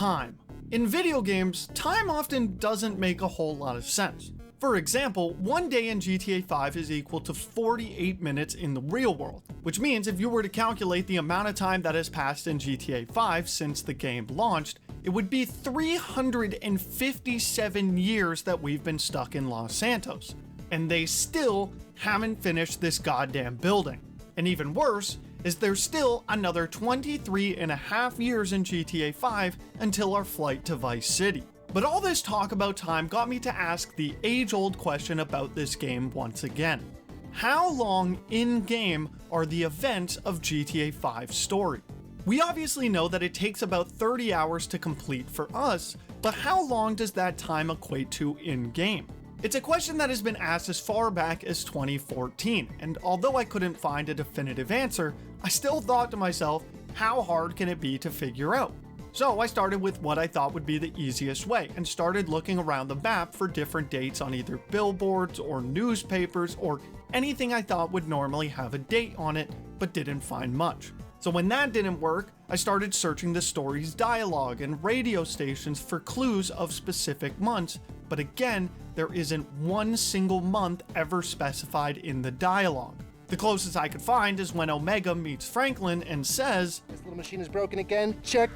time. In video games, time often doesn't make a whole lot of sense. For example, one day in GTA 5 is equal to 48 minutes in the real world, which means if you were to calculate the amount of time that has passed in GTA 5 since the game launched, it would be 357 years that we've been stuck in Los Santos. And they still haven't finished this goddamn building. And even worse is there's still another 23 and a half years in GTA 5 until our flight to Vice City. But all this talk about time got me to ask the age-old question about this game once again. How long in-game are the events of GTA 5's story? We obviously know that it takes about 30 hours to complete for us, but how long does that time equate to in-game? It's a question that has been asked as far back as 2014, and although I couldn't find a definitive answer, I still thought to myself, how hard can it be to figure out? So I started with what I thought would be the easiest way and started looking around the map for different dates on either billboards or newspapers or anything I thought would normally have a date on it, but didn't find much. So when that didn't work, I started searching the story's dialogue and radio stations for clues of specific months, but again, there isn't one single month ever specified in the dialogue. The closest I could find is when Omega meets Franklin and says, "This little machine is broken again, check.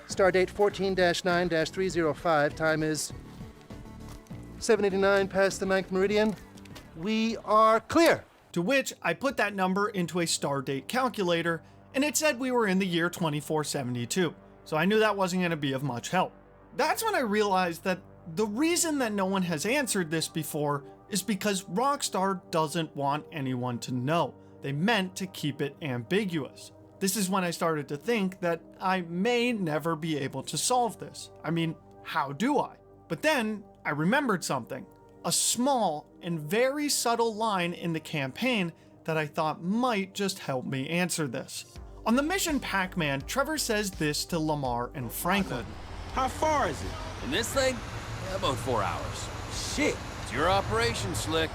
Stardate 14-9-305, time is 7:89 past the 9th meridian. We are clear." To which I put that number into a stardate calculator, and it said we were in the year 2472, so I knew that wasn't going to be of much help. That's when I realized that the reason that no one has answered this before is because Rockstar doesn't want anyone to know. They meant to keep it ambiguous. This is when I started to think that I may never be able to solve this. I mean, how do I? But then I remembered something. A small and very subtle line in the campaign that I thought might just help me answer this. On the mission Pac-Man, Trevor says this to Lamar and Franklin. How far is it? In this thing? About 4 hours. Shit. It's your operation, Slick.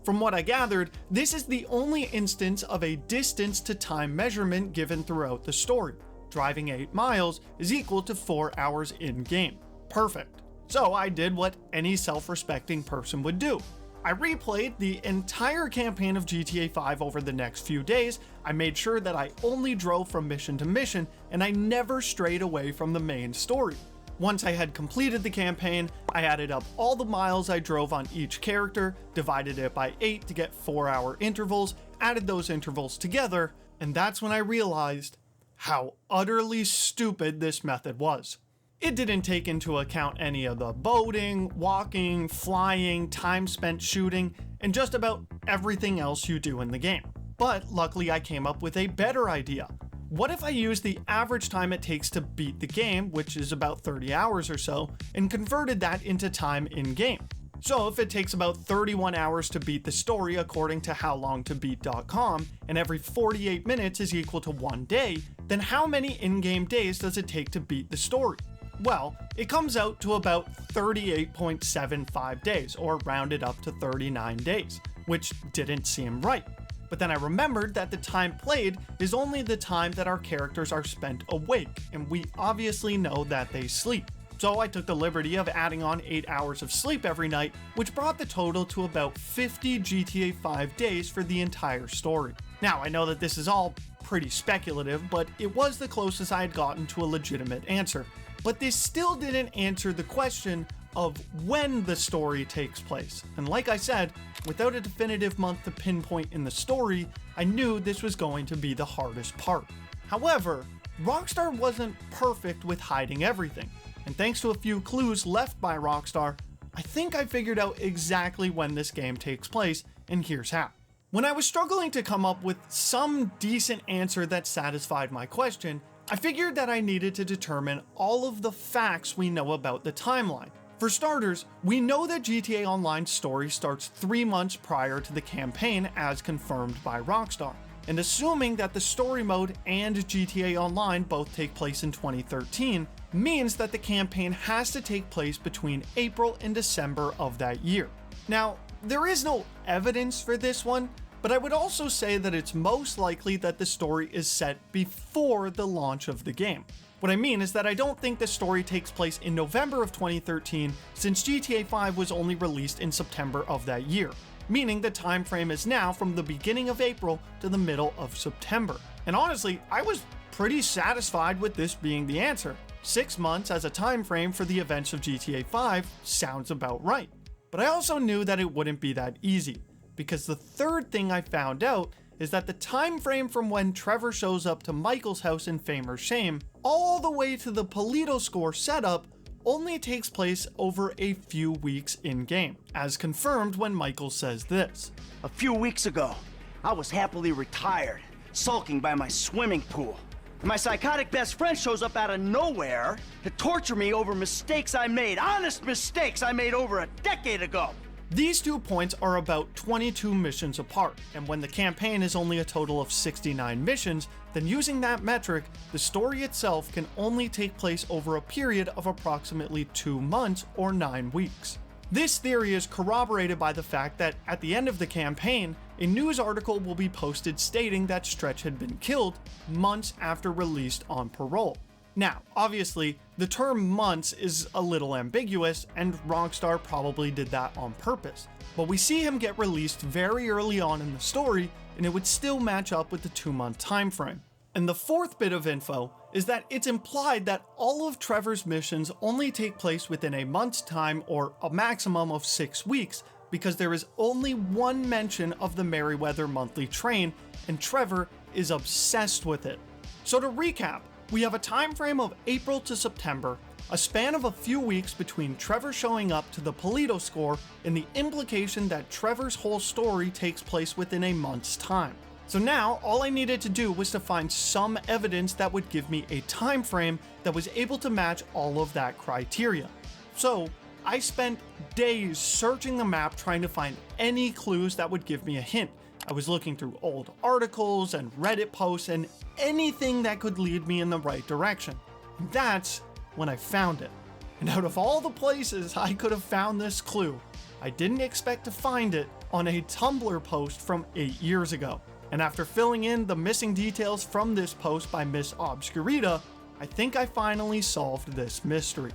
From what I gathered, this is the only instance of a distance to time measurement given throughout the story. Driving 8 miles is equal to 4 hours in-game. Perfect. So I did what any self-respecting person would do. I replayed the entire campaign of GTA 5 over the next few days. I made sure that I only drove from mission to mission, and I never strayed away from the main story. Once I had completed the campaign, I added up all the miles I drove on each character, divided it by 8 to get 4-hour intervals, added those intervals together, and that's when I realized how utterly stupid this method was. It didn't take into account any of the boating, walking, flying, time spent shooting, and just about everything else you do in the game. But luckily I came up with a better idea. What if I use the average time it takes to beat the game, which is about 30 hours or so, and converted that into time in-game? So if it takes about 31 hours to beat the story according to howlongtobeat.com, and every 48 minutes is equal to 1 day, then how many in-game days does it take to beat the story? Well, it comes out to about 38.75 days, or rounded up to 39 days, which didn't seem right. But then I remembered that the time played is only the time that our characters are spent awake, and we obviously know that they sleep. So I took the liberty of adding on 8 hours of sleep every night, which brought the total to about 50 GTA 5 days for the entire story. Now, I know that this is all pretty speculative, but it was the closest I had gotten to a legitimate answer. But this still didn't answer the question of when the story takes place. And like I said, without a definitive month to pinpoint in the story, I knew this was going to be the hardest part. However, Rockstar wasn't perfect with hiding everything, and thanks to a few clues left by Rockstar, I think I figured out exactly when this game takes place, and here's how. When I was struggling to come up with some decent answer that satisfied my question, I figured that I needed to determine all of the facts we know about the timeline. For starters, we know that GTA Online's story starts 3 months prior to the campaign as confirmed by Rockstar. And assuming that the story mode and GTA Online both take place in 2013, means that the campaign has to take place between April and December of that year. Now, there is no evidence for this one, but I would also say that it's most likely that the story is set before the launch of the game. What I mean is that I don't think this story takes place in November of 2013, since GTA 5 was only released in September of that year, meaning the time frame is now from the beginning of April to the middle of September. And honestly, I was pretty satisfied with this being the answer. 6 months as a time frame for the events of GTA 5 sounds about right. But I also knew that it wouldn't be that easy, because the third thing I found out is that the time frame from when Trevor shows up to Michael's house in Fame or Shame all the way to the Polito score setup only takes place over a few weeks in-game, as confirmed when Michael says this. A few weeks ago, I was happily retired, sulking by my swimming pool. My psychotic best friend shows up out of nowhere to torture me over mistakes I made, honest mistakes I made over a decade ago. These 2 points are about 22 missions apart, and when the campaign is only a total of 69 missions, then using that metric, the story itself can only take place over a period of approximately 2 months or 9 weeks. This theory is corroborated by the fact that at the end of the campaign, a news article will be posted stating that Stretch had been killed months after released on parole. Now, obviously, the term months is a little ambiguous, and Rockstar probably did that on purpose, but we see him get released very early on in the story, and it would still match up with the 2-month time frame. And the fourth bit of info is that it's implied that all of Trevor's missions only take place within a month's time or a maximum of 6 weeks, because there is only one mention of the Merryweather monthly train, and Trevor is obsessed with it. So to recap, we have a time frame of April to September, a span of a few weeks between Trevor showing up to the Polito score, and the implication that Trevor's whole story takes place within a month's time. So now, all I needed to do was to find some evidence that would give me a time frame that was able to match all of that criteria. So I spent days searching the map trying to find any clues that would give me a hint. I was looking through old articles and Reddit posts and anything that could lead me in the right direction. And that's when I found it. And out of all the places I could have found this clue, I didn't expect to find it on a Tumblr post from 8 years ago. And after filling in the missing details from this post by Miss Obscurita, I think I finally solved this mystery.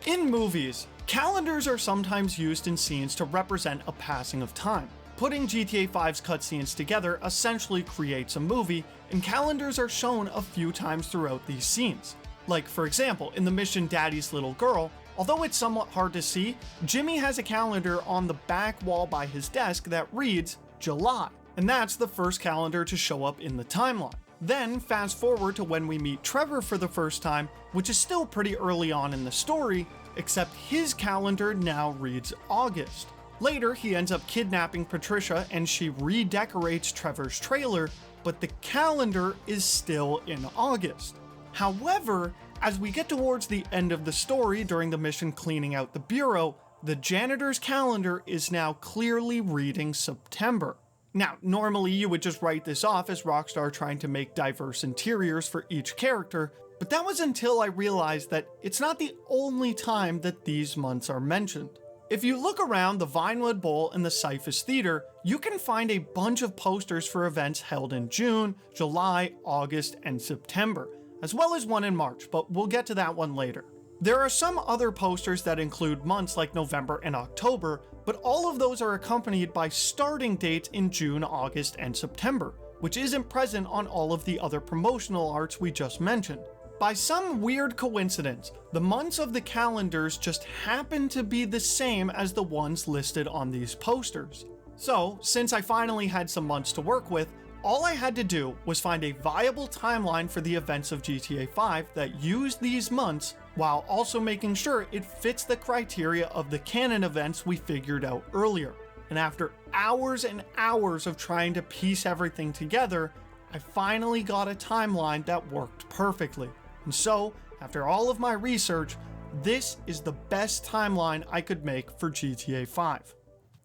In movies, calendars are sometimes used in scenes to represent a passing of time. Putting GTA 5's cutscenes together essentially creates a movie, and calendars are shown a few times throughout these scenes. Like, for example, in the mission Daddy's Little Girl, although it's somewhat hard to see, Jimmy has a calendar on the back wall by his desk that reads July, and that's the first calendar to show up in the timeline. Then, fast forward to when we meet Trevor for the first time, which is still pretty early on in the story, except his calendar now reads August. Later, he ends up kidnapping Patricia and she redecorates Trevor's trailer, but the calendar is still in August. However, as we get towards the end of the story during the mission cleaning out the bureau, the janitor's calendar is now clearly reading September. Now, normally you would just write this off as Rockstar trying to make diverse interiors for each character, but that was until I realized that it's not the only time that these months are mentioned. If you look around the Vinewood Bowl and the 5's Theater, you can find a bunch of posters for events held in June, July, August, and September, as well as one in March, but we'll get to that one later. There are some other posters that include months like November and October, but all of those are accompanied by starting dates in June, August, and September, which isn't present on all of the other promotional arts we just mentioned. By some weird coincidence, the months of the calendars just happen to be the same as the ones listed on these posters. So, since I finally had some months to work with, all I had to do was find a viable timeline for the events of GTA 5 that used these months, while also making sure it fits the criteria of the canon events we figured out earlier. And after hours and hours of trying to piece everything together, I finally got a timeline that worked perfectly. And so, after all of my research, this is the best timeline I could make for GTA 5.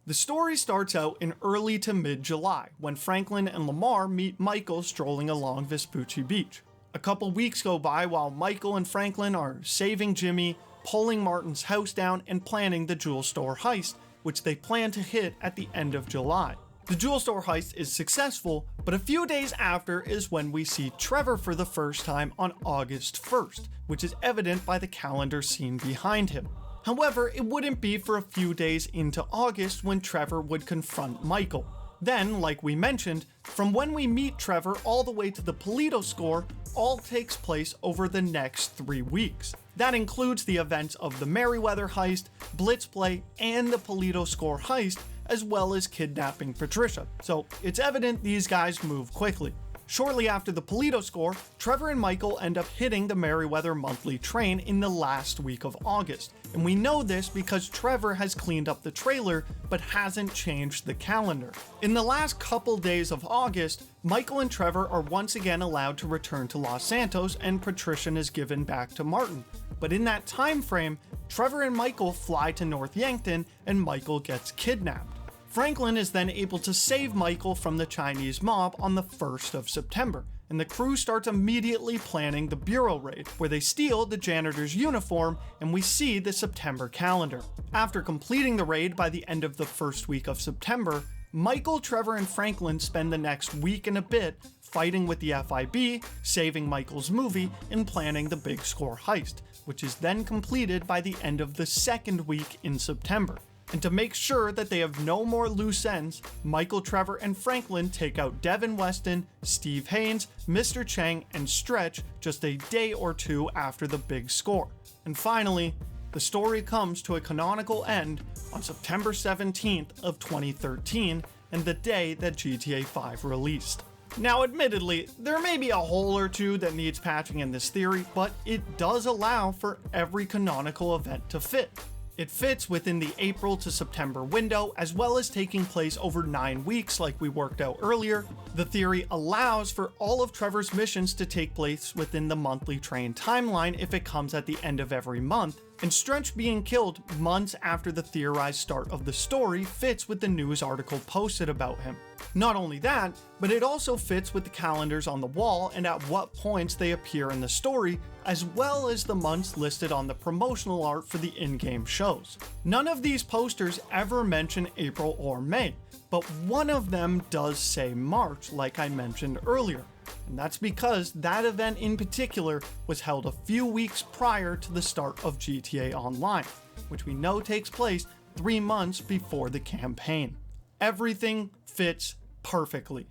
The story starts out in early to mid-July, when Franklin and Lamar meet Michael strolling along Vespucci Beach. A couple weeks go by while Michael and Franklin are saving Jimmy, pulling Martin's house down, and planning the jewel store heist, which they plan to hit at the end of July. The jewel store heist is successful, but a few days after is when we see Trevor for the first time on August 1st, which is evident by the calendar scene behind him. However, it wouldn't be for a few days into August when Trevor would confront Michael. Then, like we mentioned, from when we meet Trevor all the way to the Polito score, all takes place over the next 3 weeks. That includes the events of the Merryweather heist, Blitzplay, and the Polito score heist, as well as kidnapping Patricia. So it's evident these guys move quickly. Shortly after the Polito score, Trevor and Michael end up hitting the Merryweather monthly train in the last week of August. And we know this because Trevor has cleaned up the trailer but hasn't changed the calendar. In the last couple days of August, Michael and Trevor are once again allowed to return to Los Santos and Patricia is given back to Martin. But in that time frame, Trevor and Michael fly to North Yankton and Michael gets kidnapped. Franklin is then able to save Michael from the Chinese mob on the 1st of September, and the crew starts immediately planning the bureau raid, where they steal the janitor's uniform and we see the September calendar. After completing the raid by the end of the first week of September, Michael, Trevor, and Franklin spend the next week and a bit fighting with the FIB, saving Michael's movie, and planning the big score heist, which is then completed by the end of the second week in September. And to make sure that they have no more loose ends, Michael, Trevor, and Franklin take out Devin Weston, Steve Haynes, Mr. Chang, and Stretch just a day or two after the big score. And finally, the story comes to a canonical end on September 17th of 2013, and the day that GTA 5 released. Now, admittedly, there may be a hole or two that needs patching in this theory, but it does allow for every canonical event to fit. It fits within the April to September window, as well as taking place over 9 weeks like we worked out earlier. The theory allows for all of Trevor's missions to take place within the monthly train timeline if it comes at the end of every month, and Stretch being killed months after the theorized start of the story fits with the news article posted about him. Not only that, but it also fits with the calendars on the wall and at what points they appear in the story, as well as the months listed on the promotional art for the in-game shows. None of these posters ever mention April or May, but one of them does say March, like I mentioned earlier. And that's because that event in particular was held a few weeks prior to the start of GTA Online, which we know takes place 3 months before the campaign. Everything fits perfectly.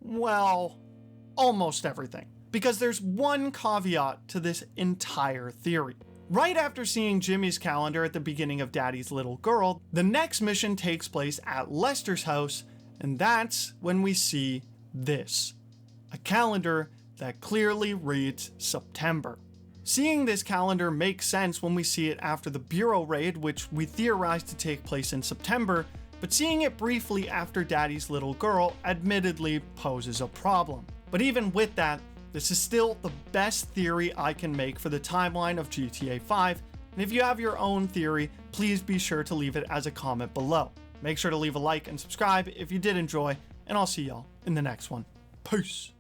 Well, almost everything. Because there's one caveat to this entire theory. Right after seeing Jimmy's calendar at the beginning of Daddy's Little Girl, the next mission takes place at Lester's house, and that's when we see this. A calendar that clearly reads September. Seeing this calendar makes sense when we see it after the Bureau raid, which we theorized to take place in September, but seeing it briefly after Daddy's Little Girl admittedly poses a problem. But even with that, this is still the best theory I can make for the timeline of GTA 5, and if you have your own theory, please be sure to leave it as a comment below. Make sure to leave a like and subscribe if you did enjoy, and I'll see y'all in the next one. Peace.